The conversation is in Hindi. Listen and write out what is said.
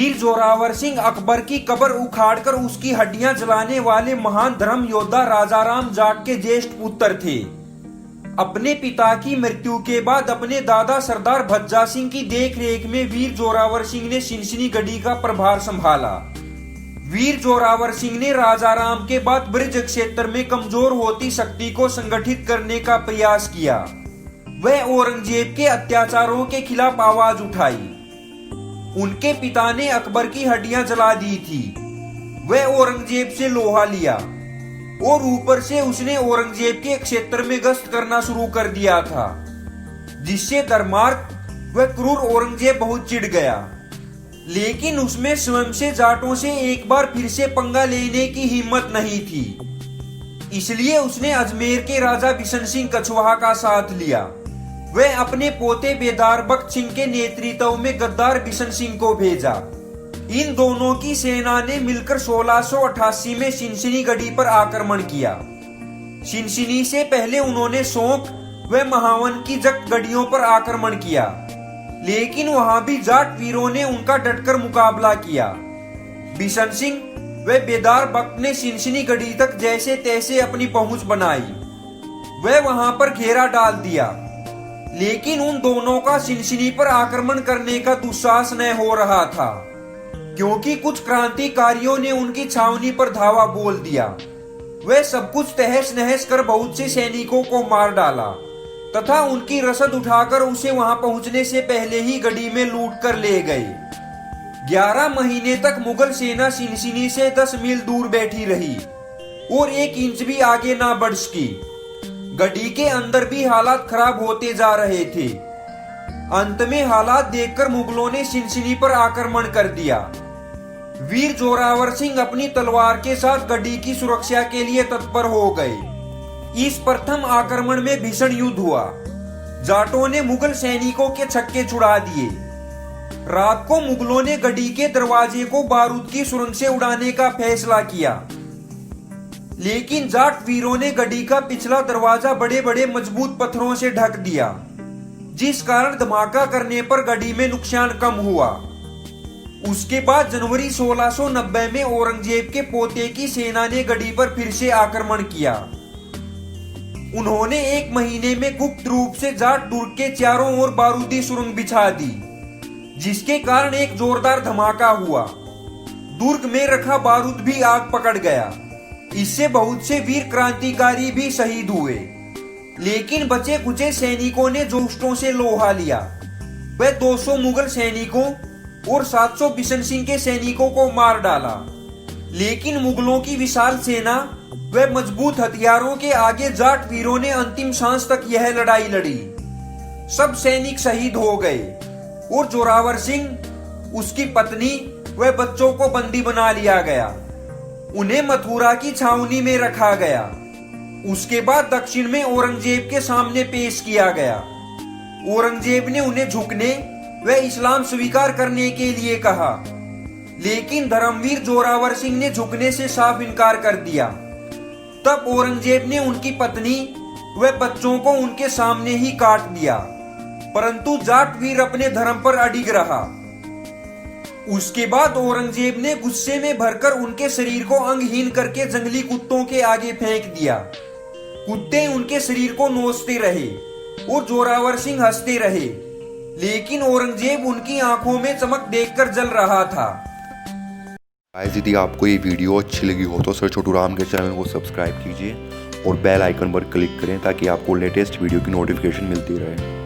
वीर जोरावर सिंह अकबर की कब्र उखाड़कर उसकी हड्डियां जलाने वाले महान धर्म योद्धा राजाराम जाट के ज्येष्ठ पुत्र थे। अपने पिता की मृत्यु के बाद अपने दादा सरदार भज्जा सिंह की देखरेख में वीर जोरावर सिंह ने सिनसिनीगढ़ी का प्रभार संभाला। वीर जोरावर सिंह ने राजाराम के बाद ब्रज क्षेत्र में कमजोर होती शक्ति को संगठित करने का प्रयास किया। वह औरंगजेब के अत्याचारों के खिलाफ आवाज उठाई। उनके पिता ने अकबर की हड्डियां जला दी थी। वह औरंगजेब से लोहा लिया और ऊपर से उसने औरंगजेब के क्षेत्र में गश्त करना शुरू कर दिया था, जिससे धर्मार्थ व क्रूर औरंगजेब बहुत चिढ़ गया। लेकिन उसमें स्वयं से जाटों से एक बार फिर से पंगा लेने की हिम्मत नहीं थी। इसलिए उसने अजमेर के राजा बिशन सिंह कछवाहा का साथ लिया। वह अपने पोते बेदार बख्त सिंह के नेतृत्व में गद्दार बिशन सिंह को भेजा। इन दोनों की सेना ने मिलकर 1688 में सिनसिनीगढ़ी पर आक्रमण किया। सिनसिनी से पहले उन्होंने सोंक व महावन की जख्त गढ़ियों पर आक्रमण किया, लेकिन वहां भी जाट वीरों ने उनका डटकर मुकाबला किया। बिशन सिंह व बेदार बख्त ने सिनसिनीगढ़ी तक जैसे तैसे अपनी पहुंच बनाई। वह वहां पर घेरा डाल दिया, लेकिन उन दोनों का सिनसिनी पर आक्रमण करने का दुस्साहस न हो रहा था, क्योंकि कुछ क्रांतिकारियों ने उनकी छावनी पर धावा बोल दिया। वह सब कुछ तहस नहस कर बहुत से सैनिकों को मार डाला तथा उनकी रसद उठाकर उसे वहां पहुंचने से पहले ही गढ़ी में लूट कर ले गए। 11 महीने तक मुगल सेना सिनसिनी से 10 मील दूर बैठी रही और 1 इंच भी आगे ना बढ़ सकी। गढ़ी के अंदर भी हालात खराब होते जा रहे थे। अंत में हालात देखकर मुगलों ने सिनसिनी पर आक्रमण कर दिया। वीर जोरावर सिंह अपनी तलवार के साथ गढ़ी की सुरक्षा के लिए तत्पर हो गए। इस प्रथम आक्रमण में भीषण युद्ध हुआ। जाटों ने मुगल सैनिकों के छक्के छुड़ा दिए। रात को मुगलों ने गढ़ी के दरवाजे को बारूद की सुरंग से उड़ाने का फैसला किया, लेकिन जाट वीरों ने गढ़ी का पिछला दरवाजा बड़े बड़े मजबूत पत्थरों से ढक दिया, जिस कारण धमाका करने पर गढ़ी में नुकसान कम हुआ। उसके बाद जनवरी 1690 में औरंगजेब के पोते की सेना ने गढ़ी पर फिर से आक्रमण किया। उन्होंने 1 महीने में गुप्त रूप से जाट दुर्ग के चारों ओर बारूदी सुरंग बिछा दी, जिसके कारण एक जोरदार धमाका हुआ। दुर्ग में रखा बारूद भी आग पकड़ गया। इससे बहुत से वीर क्रांतिकारी भी शहीद हुए, लेकिन बचे कुचे सैनिकों ने जोशों से लोहा लिया। वह 200 मुगल सैनिकों और 700 बिशन सिंह के सैनिकों को मार डाला, लेकिन मुगलों की विशाल सेना व मजबूत हथियारों के आगे जाट वीरों ने अंतिम सांस तक यह लड़ाई लड़ी। सब सैनिक शहीद हो गए और जोरावर सिंह, उसकी पत्नी व बच्चों को बंदी बना लिया गया। उन्हें मथुरा की छावनी में रखा गया। उसके बाद दक्षिण में औरंगजेब के सामने पेश किया गया। औरंगजेब ने उन्हें झुकने व इस्लाम स्वीकार करने के लिए कहा, लेकिन धर्मवीर जोरावर सिंह ने झुकने से साफ इनकार कर दिया। तब औरंगजेब ने उनकी पत्नी व बच्चों को उनके सामने ही काट दिया, परंतु जाट वीर अपने धर्म पर अडिग रहा। उसके बाद औरंगजेब ने गुस्से में भरकर उनके शरीर को अंगहीन करके जंगली कुत्तों के आगे फेंक दिया। कुत्ते उनके शरीर को नोचते रहे और जोरावर सिंह हंसते रहे, लेकिन औरंगजेब उनकी आंखों में चमक देखकर जल रहा था। यदि आपको ये वीडियो अच्छी लगी हो तो सर छोटू राम के चैनल को सब्सक्राइब कीजिए और बेल आइकन पर क्लिक करें ताकि आपको लेटेस्ट वीडियो की नोटिफिकेशन मिलती रहे।